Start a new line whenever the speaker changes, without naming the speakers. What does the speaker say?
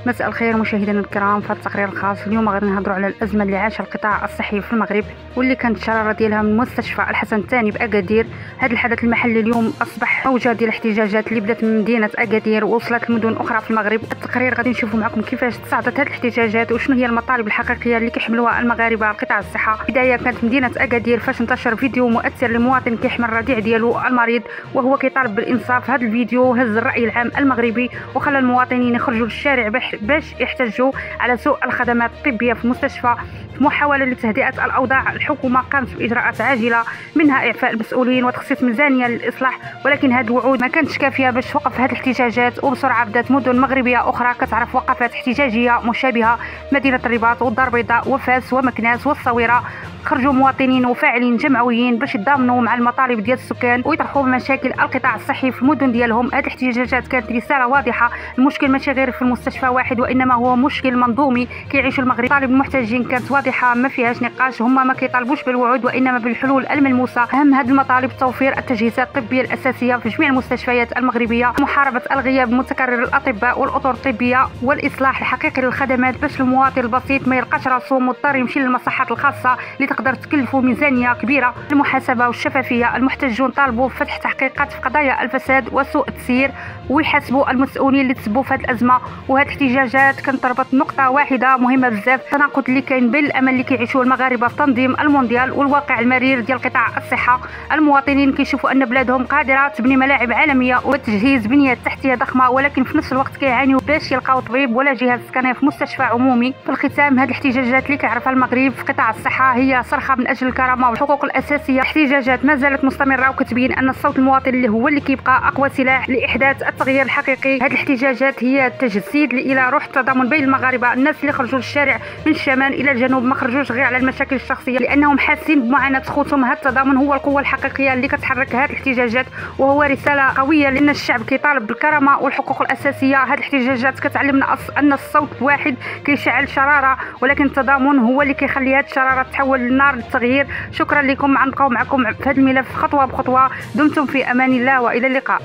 مساء الخير مشاهدينا الكرام. في التقرير الخاص اليوم غادي نهضروا على الازمه اللي عاشها القطاع الصحي في المغرب واللي كانت الشراره ديالها من مستشفى الحسن الثاني باكادير. هذا الحدث المحلي اليوم اصبح موجه ديال الاحتجاجات اللي بدات من مدينه اكادير ووصلت لمدن اخرى في المغرب. التقرير غادي نشوفوا معكم كيفاش تصاعدت هذه الاحتجاجات وشنو هي المطالب الحقيقيه اللي كيحملوها المغاربه على قطاع الصحه. بدايه كانت مدينه اكادير فاش انتشر فيديو مؤثر لمواطن كيحمل الرضيع ديالو المريض وهو كيطالب بالانصاف. هذا الفيديو هز الراي العام المغربي وخلى المواطنين يخرجوا للشارع باش يحتجوا على سوء الخدمات الطبيه في المستشفى. في محاوله لتهدئه الاوضاع الحكومه قامت باجراءات عاجله منها اعفاء المسؤولين وتخصيص ميزانيه للاصلاح، ولكن هذه الوعود ما كانتش كافيه باش توقف هذه الاحتجاجات. وبسرعه بدات مدن مغربيه اخرى كتعرف وقفات احتجاجيه مشابهه. مدينه الرباط والدار البيضاء وفاس ومكناس والصويره خرجوا مواطنين وفاعلين جمعويين باش يتضامنوا مع المطالب ديال السكان ويطرحوا مشاكل القطاع الصحي في المدن ديالهم. هذه الاحتجاجات كانت رساله واضحه، المشكل ماشي غير في المستشفى واحد وانما هو مشكل منظومي كيعيشوا المغرب. طالب المحتجين كانت واضحه ما فيهاش نقاش، هما ما كيطالبوش بالوعود وانما بالحلول الملموسه. اهم هذه المطالب توفير التجهيزات الطبيه الاساسيه في جميع المستشفيات المغربيه، محاربه الغياب المتكرر للاطباء والاطر الطبيه، والاصلاح الحقيقي للخدمات باش المواطن البسيط ما يلقاش راسو مضطر يمشي للمصحات الخاصه اللي تقدر تكلفه ميزانيه كبيره. المحاسبه والشفافيه، المحتجون طالبوا بفتح تحقيقات في قضايا الفساد وسوء التسيير ويحاسبوا المسؤولين اللي تسبوا في هذه الازمه. وهذه الاحتجاجات كنتربط نقطه واحده مهمه بزاف، التناقض اللي كاين بين الامل اللي كيعيشوه المغاربه في تنظيم المونديال والواقع المرير ديال قطاع الصحه. المواطنين كيشوفوا ان بلادهم قادره تبني ملاعب عالميه وتجهيز بنيه تحتيه ضخمه، ولكن في نفس الوقت كيعانيوا باش يلقاو طبيب ولا جهاز سكنيه في مستشفى عمومي. في الختام، هذه الاحتجاجات اللي كيعرفها المغرب في قطاع الصحه هي صرخه من اجل الكرامه والحقوق الاساسيه. احتجاجات ما زالت مستمره وكتبين ان الصوت المواطن اللي هو اللي كيبقى اقوى سلاح لاحداث التغيير الحقيقي. هذه الاحتجاجات هي تجسيد الى روح التضامن بين المغاربه. الناس اللي خرجوا للشارع من الشمال الى الجنوب ما خرجوش غير على المشاكل الشخصيه، لانهم حاسين بمعاناه خوتهم. هذا التضامن هو القوه الحقيقيه اللي كتحرك هذه الاحتجاجات وهو رساله قويه لان الشعب كيطالب بالكرامه والحقوق الاساسيه. هذه الاحتجاجات كتعلمنا ان الصوت الواحد كيشعل شراره، ولكن التضامن هو اللي كيخلي هذه الشراره تحول لنار للتغيير. شكرا لكم، غنبقاو معكم في هذا الملف خطوه بخطوه. دمتم في امان الله والى اللقاء.